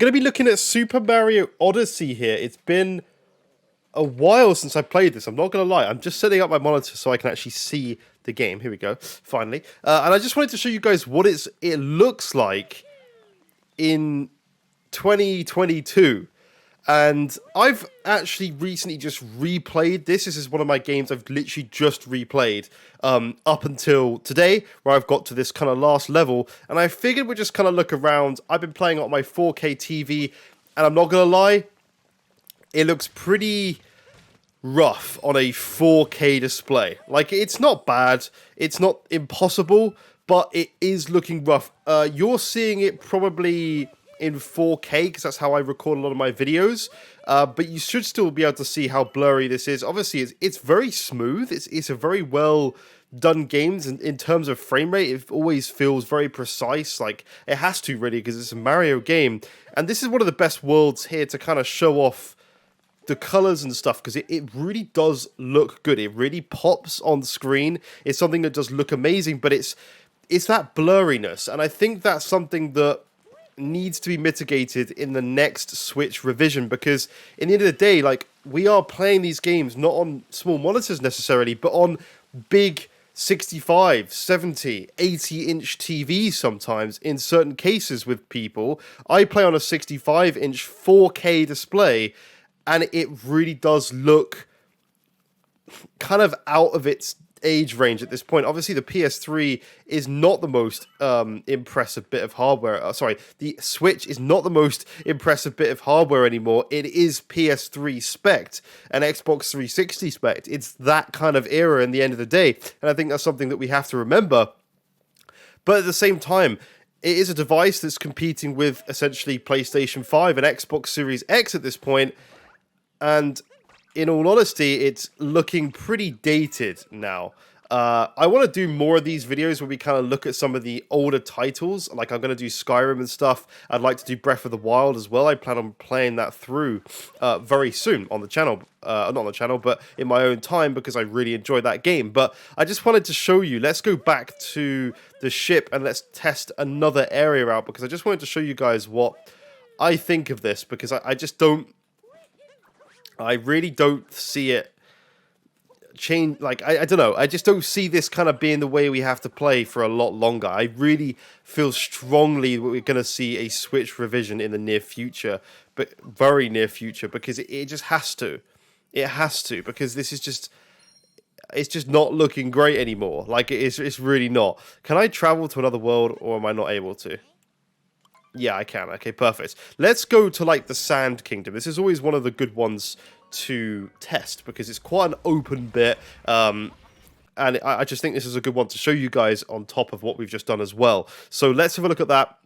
Going to be looking at Super Mario Odyssey here. It's been a while since I played this. I'm not going to lie. I'm just setting up my monitor so I can actually see the game. Here we go. Finally. And I just wanted to show you guys what it looks like in 2022. And I've actually recently just replayed this. This is one of my games I've literally just replayed up until today, where I've got to this kind of last level. And I figured we'd just kind of look around. I've been playing on my 4K TV, and I'm not going to lie, it looks pretty rough on a 4K display. Like, it's not bad. It's not impossible, but it is looking rough. You're seeing it probably in 4K because that's how I record a lot of my videos, but you should still be able to see how blurry this is. Obviously, it's very smooth. It's a very well done games, and in terms of frame rate, it always feels very precise. Like, it has to really, because it's a Mario game, and this is one of the best worlds here to kind of show off the colors and stuff, because it really does look good. It really pops on screen. It's something that does look amazing, but it's that blurriness, and I think that's something that needs to be mitigated in the next Switch revision, because in the end of the day, like, we are playing these games not on small monitors necessarily, but on big 65, 70, 80-inch TVs sometimes in certain cases with people. I play on a 65-inch 4K display, and it really does look kind of out of its age range at this point. Obviously, the PS3 is not the most impressive bit of hardware. The Switch is not the most impressive bit of hardware anymore. It is PS3 spec'd and Xbox 360 spec'd. It's that kind of era in the end of the day, and I think that's something that we have to remember. But at the same time, it is a device that's competing with essentially PlayStation 5 and Xbox Series X at this point, and in all honesty, it's looking pretty dated now. I want to do more of these videos where we kind of look at some of the older titles. Like, I'm going to do Skyrim and stuff. I'd like to do Breath of the Wild as well. I plan on playing that through very soon on the channel. Not on the channel, but in my own time, because I really enjoyed that game. But I just wanted to show you. Let's go back to the ship and let's test another area out, because I just wanted to show you guys what I think of this, because I really don't see it change. Like, I don't know. I just don't see this kind of being the way we have to play for a lot longer. I really feel strongly that we're going to see a Switch revision in the near future, but very near future, because it just has to. It has to, because this is just... It's just not looking great anymore. Like, it's really not. Can I travel to another world, or am I not able to? Yeah, I can. Okay, perfect. Let's go to, like, the Sand Kingdom. This is always one of the good ones to test, because it's quite an open bit, and I just think this is a good one to show you guys on top of what we've just done as well. So let's have a look at that.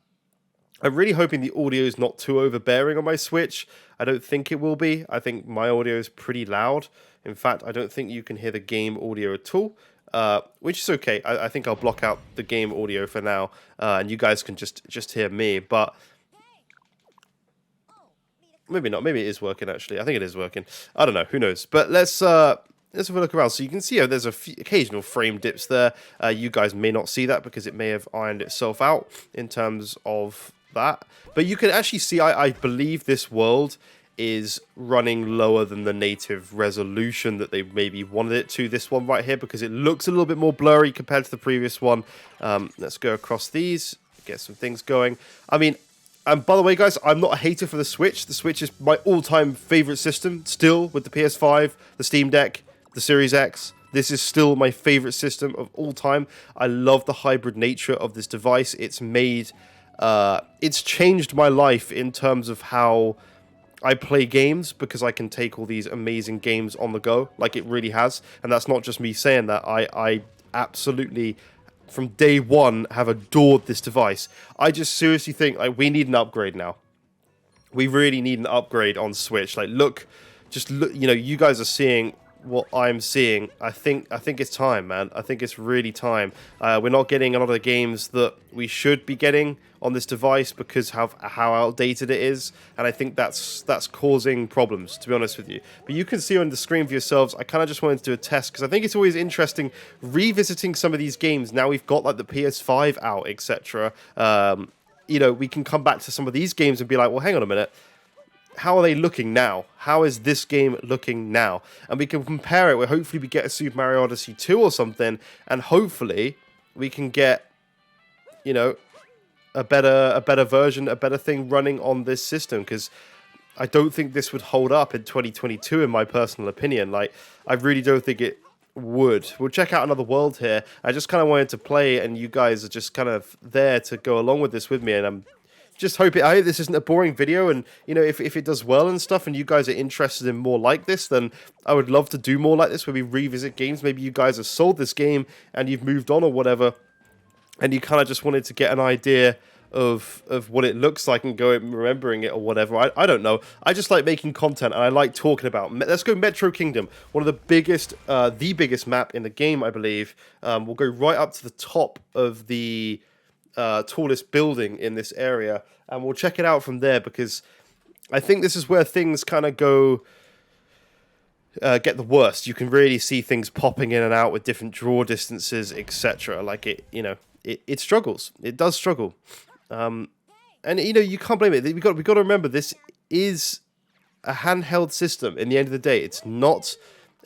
I'm really hoping the audio is not too overbearing on my Switch. I don't think it will be. I think my audio is pretty loud. In fact, I don't think you can hear the game audio at all. Which is okay. I think I'll block out the game audio for now, and you guys can just hear me. But maybe not. Maybe it is working, actually. I think it is working. I don't know. Who knows? But let's have a look around. So you can see there's occasional frame dips there. You guys may not see that because it may have ironed itself out in terms of that. But you can actually see, I believe this world is running lower than the native resolution that they maybe wanted it to, this one right here, because it looks a little bit more blurry compared to the previous one. Let's go across these, get some things going. I mean, and by the way, guys, I'm not a hater for the Switch. The Switch is my all-time favorite system, still, with the PS5, the Steam Deck, the Series X. This is still my favorite system of all time. I love the hybrid nature of this device. It's changed my life in terms of how I play games, because I can take all these amazing games on the go. Like, it really has. And that's not just me saying that. I absolutely, from day one, have adored this device. I just seriously think, like, we need an upgrade now. We really need an upgrade on Switch. Like, look, you guys are seeing what I'm seeing. I think it's time, man. I think it's really time. We're not getting a lot of the games that we should be getting on this device because of how outdated it is, and I think that's causing problems, to be honest with you. But you can see on the screen for yourselves. I kind of just wanted to do a test because I think it's always interesting revisiting some of these games. Now we've got like the PS5 out, etc. you know, we can come back to some of these games and be like, well, hang on a minute. How are they looking now? How is this game looking now? And we can compare it where hopefully we get a Super Mario Odyssey 2 or something, and hopefully we can get, you know, a better version, a better thing running on this system, because I don't think this would hold up in 2022, in my personal opinion. Like, I really don't think it would. We'll check out another world here. I just kind of wanted to play, and you guys are just kind of there to go along with this with me, and I'm just hoping, I hope this isn't a boring video, and you know, if it does well and stuff, and you guys are interested in more like this, then I would love to do more like this, where we revisit games. Maybe you guys have sold this game and you've moved on or whatever, and you kind of just wanted to get an idea of what it looks like and go remembering it or whatever. I don't know. I just like making content, and I like talking about. Let's go Metro Kingdom, one of the biggest map in the game, I believe. We'll go right up to the top of the tallest building in this area, and we'll check it out from there, because I think this is where things kind of go get the worst. You can really see things popping in and out with different draw distances, etc. Like, it, you know, it struggles. It does struggle, and you know, you can't blame it. We got to remember, this is a handheld system. In the end of the day, it's not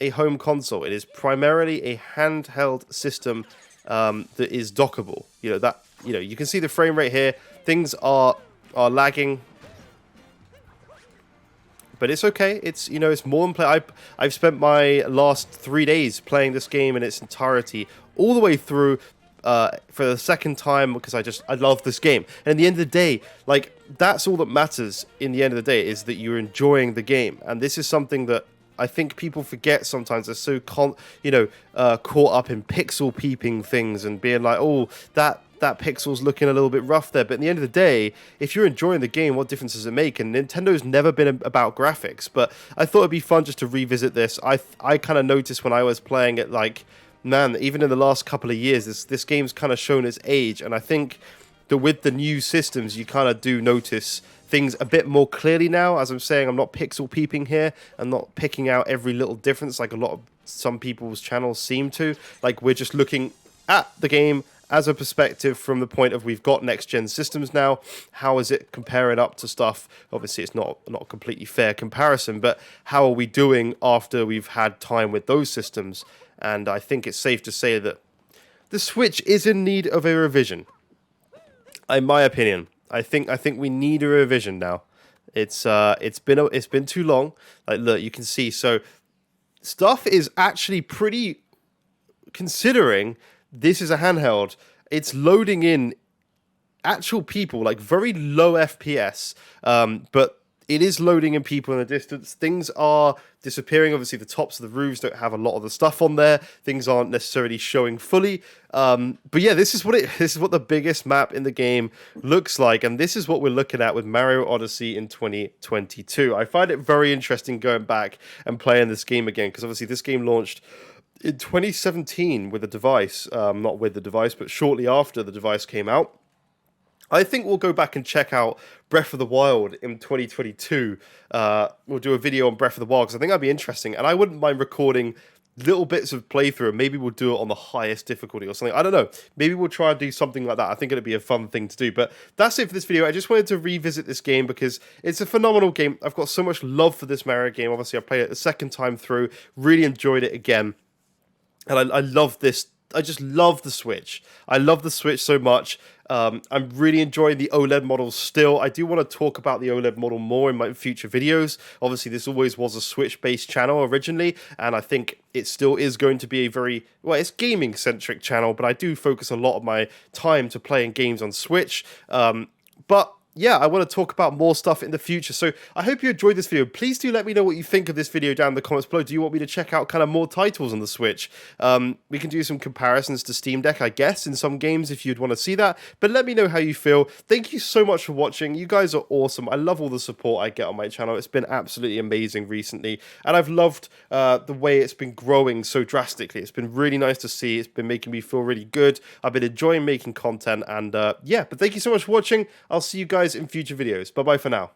a home console. It is primarily a handheld system that is dockable. You know that. You know, you can see the frame rate here. Things are lagging, but it's okay. It's, you know, it's more than play. I've spent my last 3 days playing this game in its entirety, all the way through, for the second time, because I love this game. And at the end of the day, like, that's all that matters. In the end of the day, is that you're enjoying the game, and this is something that I think people forget sometimes. They're so caught up in pixel peeping things and being like, oh, that pixel's looking a little bit rough there. But at the end of the day, if you're enjoying the game, what difference does it make? And Nintendo's never been about graphics, but I thought it'd be fun just to revisit this. I kind of noticed when I was playing it, like, man, even in the last couple of years, this game's kind of shown its age. And I think that with the new systems, you kind of do notice things a bit more clearly now. As I'm saying, I'm not pixel peeping here. I'm not picking out every little difference like some people's channels seem to. Like, we're just looking at the game as a perspective from the point of, we've got next gen systems now. How is it comparing up to stuff? Obviously, it's not a completely fair comparison, but how are we doing after we've had time with those systems? And I think it's safe to say that the Switch is in need of a revision. In my opinion, I think we need a revision now. It's been too long. Like, look, you can see, so stuff is actually pretty, considering this is a handheld, it's loading in actual people, like very low FPS, but it is loading in people in the distance. Things are disappearing. Obviously, the tops of the roofs don't have a lot of the stuff on there. Things aren't necessarily showing fully. But yeah, this is what the biggest map in the game looks like, and this is what we're looking at with Mario Odyssey in 2022. I find it very interesting going back and playing this game again, because obviously this game launched in 2017 with a device, not with the device, but shortly after the device came out. I think we'll go back and check out Breath of the Wild in 2022. We'll do a video on Breath of the Wild, because I think that'd be interesting. And I wouldn't mind recording little bits of playthrough. Maybe we'll do it on the highest difficulty or something. I don't know. Maybe we'll try and do something like that. I think it'd be a fun thing to do. But that's it for this video. I just wanted to revisit this game because it's a phenomenal game. I've got so much love for this Mario game. Obviously, I played it the second time through. Really enjoyed it again. And I love this. I just love the Switch. I love the Switch so much. I'm really enjoying the OLED models still. I do want to talk about the OLED model more in my future videos. Obviously, this always was a Switch-based channel originally, and I think it still is going to be a very, well, it's gaming-centric channel, but I do focus a lot of my time to playing games on Switch. But yeah, I want to talk about more stuff in the future. So I hope you enjoyed this video. Please do let me know what you think of this video down in the comments below. Do you want me to check out kind of more titles on the Switch? We can do some comparisons to Steam Deck, I guess, in some games if you'd want to see that. But let me know how you feel. Thank you so much for watching. You guys are awesome. I love all the support I get on my channel. It's been absolutely amazing recently. And I've loved the way it's been growing so drastically. It's been really nice to see. It's been making me feel really good. I've been enjoying making content. And yeah, but thank you so much for watching. I'll see you guys in future videos. Bye bye for now.